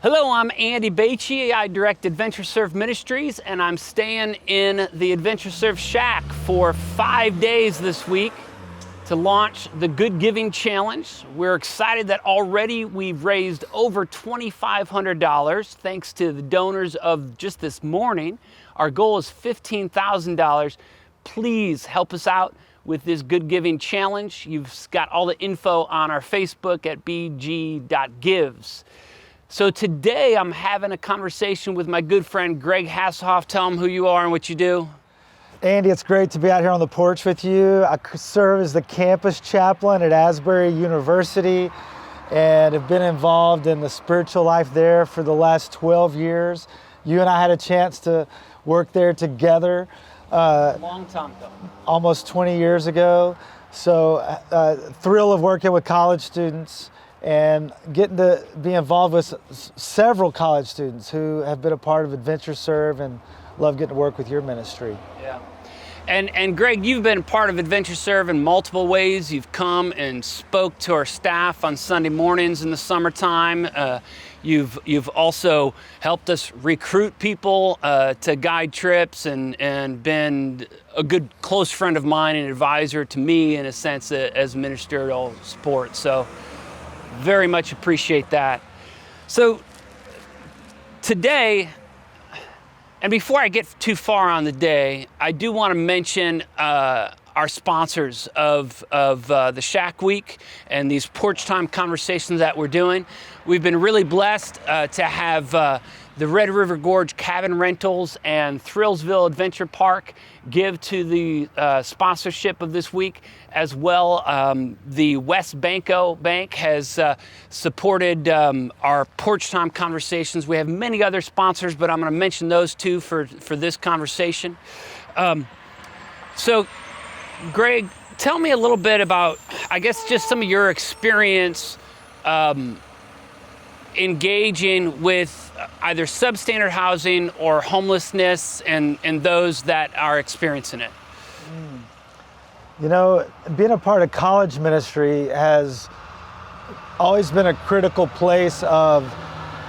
Hello, I'm Andy Bache. I direct Adventure Serve Ministries, and I'm staying in the Adventure Serve Shack for 5 days this week to launch the Good Giving Challenge. We're excited that already we've raised over $2,500 thanks to the donors of just this morning. Our goal is $15,000. Please help us out with this Good Giving Challenge. You've got all the info on our Facebook at bg.gives. So today I'm having a conversation with my good friend Greg Haseloff. Tell him who you are and what you do. Andy, it's great to be out here on the porch with you. I serve as the campus chaplain at Asbury University and have been involved in the spiritual life there for the last 12 years. You and I had a chance to work there together. Long time ago. Almost 20 years ago. So thrill of working with college students and getting to be involved with several college students who have been a part of Adventure Serve and love getting to work with your ministry. Yeah. And Greg, you've been part of Adventure Serve in multiple ways. You've come and spoke to our staff on Sunday mornings in the summertime. You've also helped us recruit people to guide trips and been a good close friend of mine and advisor to me in a sense as ministerial support. So very much appreciate that. So today, and before I get too far on the day, I do want to mention our sponsors of the Shack Week and these porch time conversations that we're doing. We've been really blessed to have the Red River Gorge Cabin Rentals and Thrillsville Adventure Park give to the sponsorship of this week. As well, the West Banco Bank has supported our porch time conversations. We have many other sponsors, but I'm going to mention those two for this conversation. So, Greg, tell me a little bit about, I guess, just some of your experience engaging with either substandard housing or homelessness and those that are experiencing it. You know, being a part of college ministry has always been a critical place of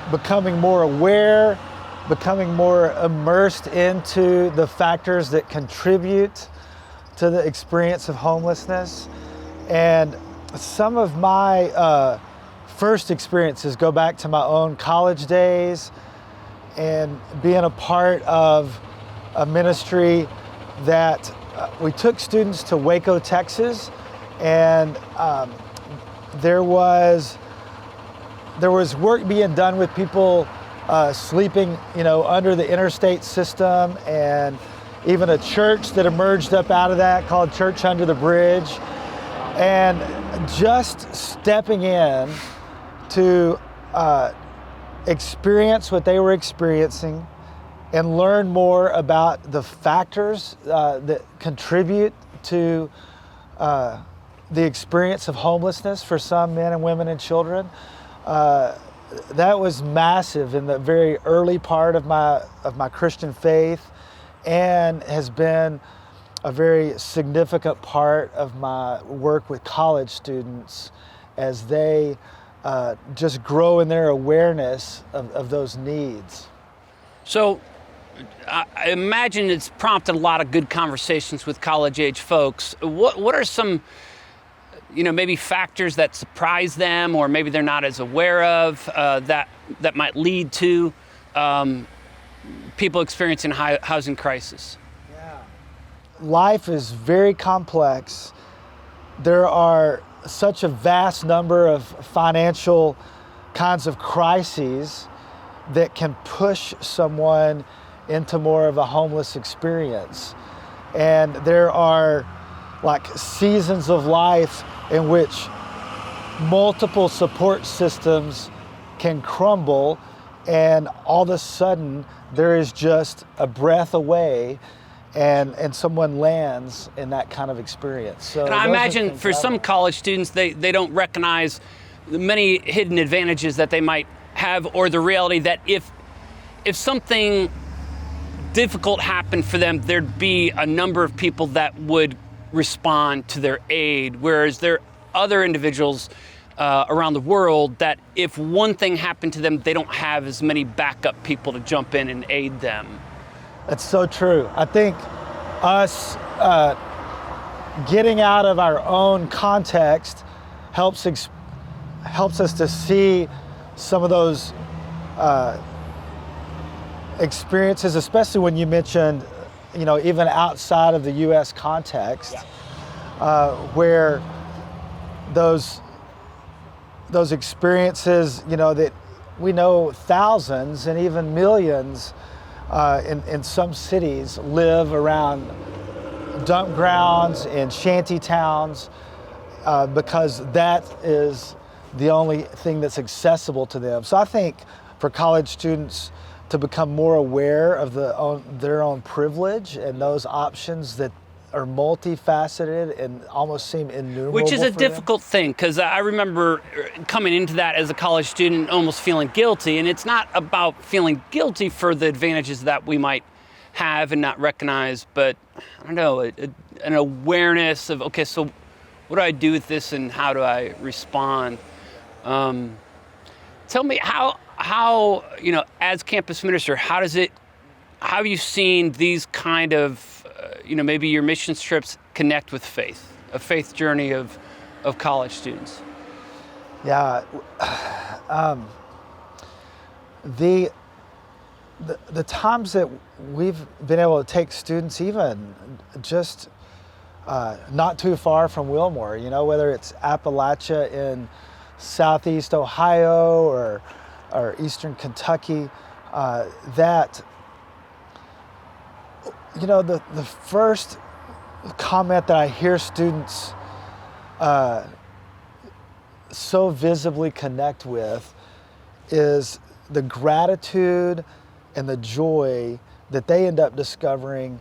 becoming more aware, becoming more immersed into the factors that contribute to the experience of homelessness. And some of my first experiences go back to my own college days and being a part of a ministry that we took students to Waco, Texas, and there was work being done with people sleeping, under the interstate system, and even a church that emerged up out of that called Church Under the Bridge, and just stepping in to experience what they were experiencing and learn more about the factors that contribute to the experience of homelessness for some men and women and children. That was massive in the very early part of my Christian faith, and has been a very significant part of my work with college students as they just grow in their awareness of those needs. So I imagine it's prompted a lot of good conversations with college-age folks. What are some, maybe factors that surprise them, or maybe they're not as aware of, that might lead to people experiencing housing crisis? Yeah. Life is very complex. There are such a vast number of financial kinds of crises that can push someone into more of a homeless experience. And there are like seasons of life in which multiple support systems can crumble, and all of a sudden there is just a breath away and someone lands in that kind of experience. So and I imagine for some college students, they don't recognize the many hidden advantages that they might have, or the reality that if something difficult happened for them, there'd be a number of people that would respond to their aid, whereas there are other individuals around the world that if one thing happened to them, they don't have as many backup people to jump in and aid them. That's so true. I think us getting out of our own context helps us to see some of those experiences, especially when you mentioned, even outside of the U.S. context, where those experiences, that we know thousands and even millions in some cities live around dump grounds and shanty towns because that is the only thing that's accessible to them. So I think for college students to become more aware of their own privilege and those options that are multifaceted and almost seem innumerable. Which is a for difficult thing, because I remember coming into that as a college student almost feeling guilty, and it's not about feeling guilty for the advantages that we might have and not recognize, but I don't know, an awareness of, okay, so what do I do with this and how do I respond? Tell me how as campus minister, how have you seen these kind of maybe your mission trips connect with faith, a faith journey of college students? Yeah, the times that we've been able to take students, even just not too far from Wilmore, whether it's Appalachia in Southeast Ohio or Eastern Kentucky, that the first comment that I hear students so visibly connect with is the gratitude and the joy that they end up discovering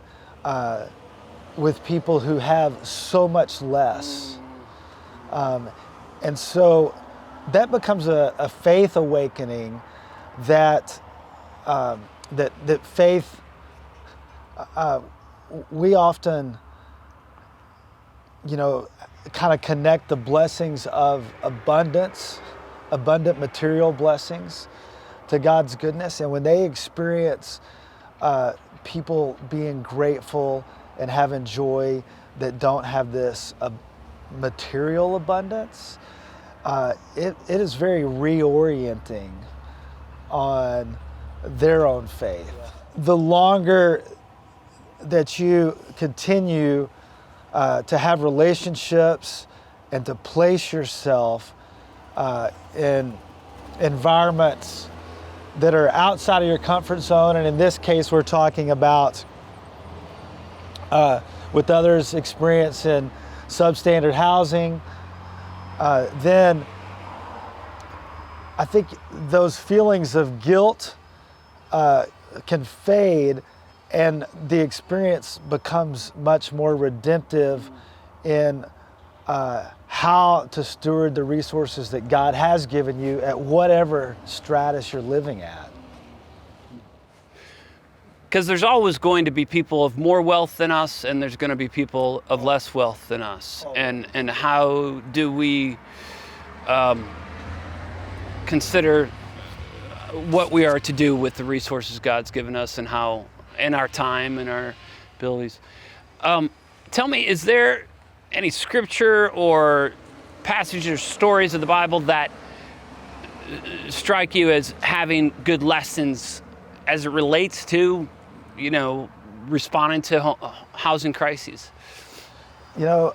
with people who have so much less. And so that becomes a faith awakening that faith, we often, kind of connect the blessings of abundant material blessings to God's goodness. And when they experience people being grateful and having joy that don't have this material abundance, it is very reorienting on their own faith. The longer that you continue to have relationships and to place yourself in environments that are outside of your comfort zone, and in this case we're talking about with others experiencing substandard housing, then I think those feelings of guilt can fade, and the experience becomes much more redemptive in how to steward the resources that God has given you at whatever stratus you're living at. Because there's always going to be people of more wealth than us, and there's going to be people of less wealth than us. And how do we consider what we are to do with the resources God's given us, and how, and our time and our abilities? Tell me, is there any scripture or passages or stories of the Bible that strike you as having good lessons as it relates to, responding to housing crises? A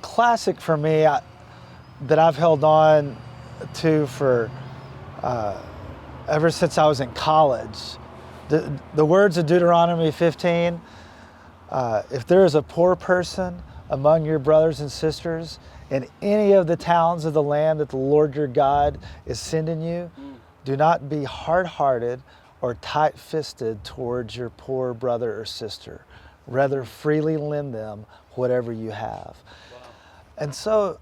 classic for me that I've held on to for ever since I was in college, the words of Deuteronomy 15, if there is a poor person among your brothers and sisters in any of the towns of the land that the Lord your God is sending you, do not be hard-hearted or tight-fisted towards your poor brother or sister. Rather, freely lend them whatever you have. Wow. And so,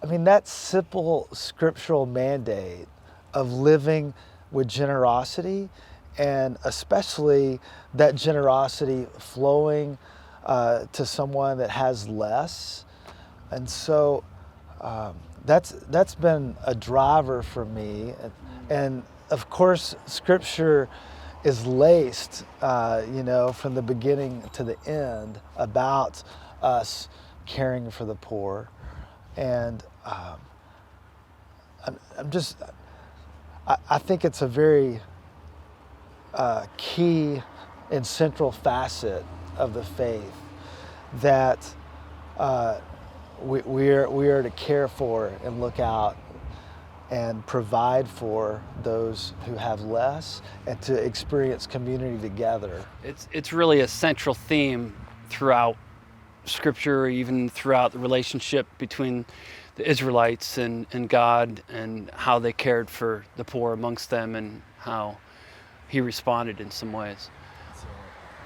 that simple scriptural mandate of living with generosity, and especially that generosity flowing to someone that has less. And so that's been a driver for me, and of course, Scripture is laced, from the beginning to the end about us caring for the poor, and I think it's a very key and central facet of the faith that we are to care for and look out and provide for those who have less, and to experience community together. It's really a central theme throughout Scripture, even throughout the relationship between the Israelites and God, and how they cared for the poor amongst them, and how he responded in some ways.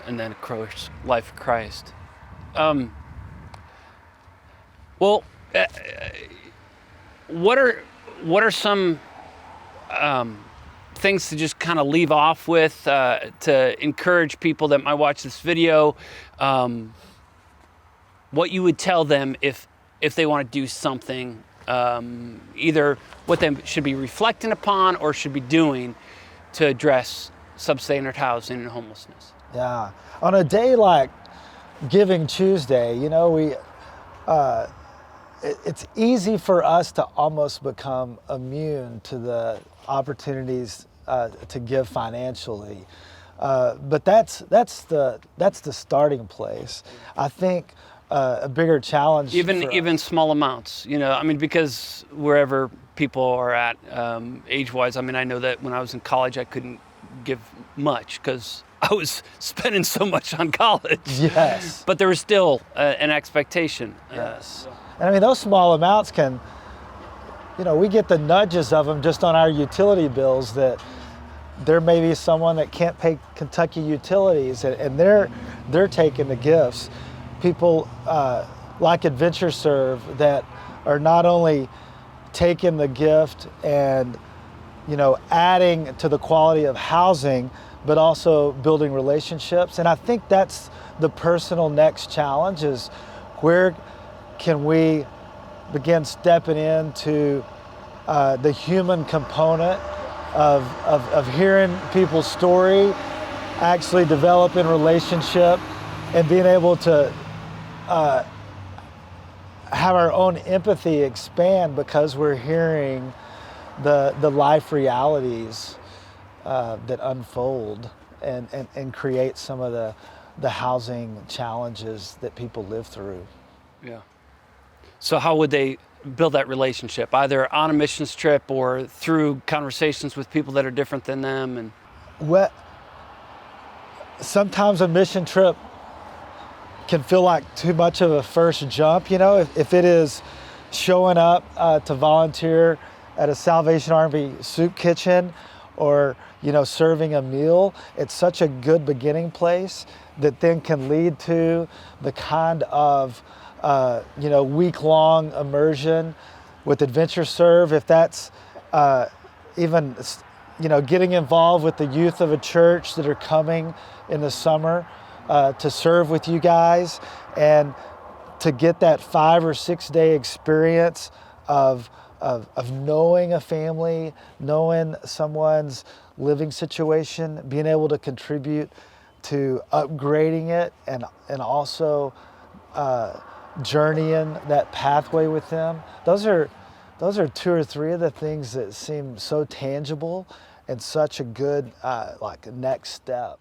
And then, of course, life of Christ. What are some things to just kind of leave off with, to encourage people that might watch this video? What you would tell them if they want to do something, either what they should be reflecting upon or should be doing to address substandard housing and homelessness? Yeah, on a day like Giving Tuesday, it's easy for us to almost become immune to the opportunities to give financially, but that's the starting place. I think a bigger challenge, even small amounts, because wherever people are at age-wise, I know that when I was in college I couldn't give much because I was spending so much on college. Yes. But there was still an expectation. Yes. And those small amounts can, we get the nudges of them just on our utility bills, that there may be someone that can't pay Kentucky utilities, and they're taking the gifts. People like Adventure Serve that are not only taking the gift and, adding to the quality of housing, but also building relationships. And I think that's the personal next challenge, is where can we begin stepping into the human component of hearing people's story, actually developing relationship, and being able to have our own empathy expand because we're hearing the life realities that unfold and create some of the housing challenges that people live through. Yeah. So how would they build that relationship, either on a missions trip or through conversations with people that are different than them? And sometimes a mission trip can feel like too much of a first jump. If it is showing up to volunteer at a Salvation Army soup kitchen, or serving a meal, it's such a good beginning place that then can lead to the kind of week-long immersion with Adventure Serve. If that's even getting involved with the youth of a church that are coming in the summer to serve with you guys, and to get that 5 or 6 day experience of knowing a family, knowing someone's living situation, being able to contribute to upgrading it, and also journeying that pathway with them. Those are 2 or 3 of the things that seem so tangible and such a good next step.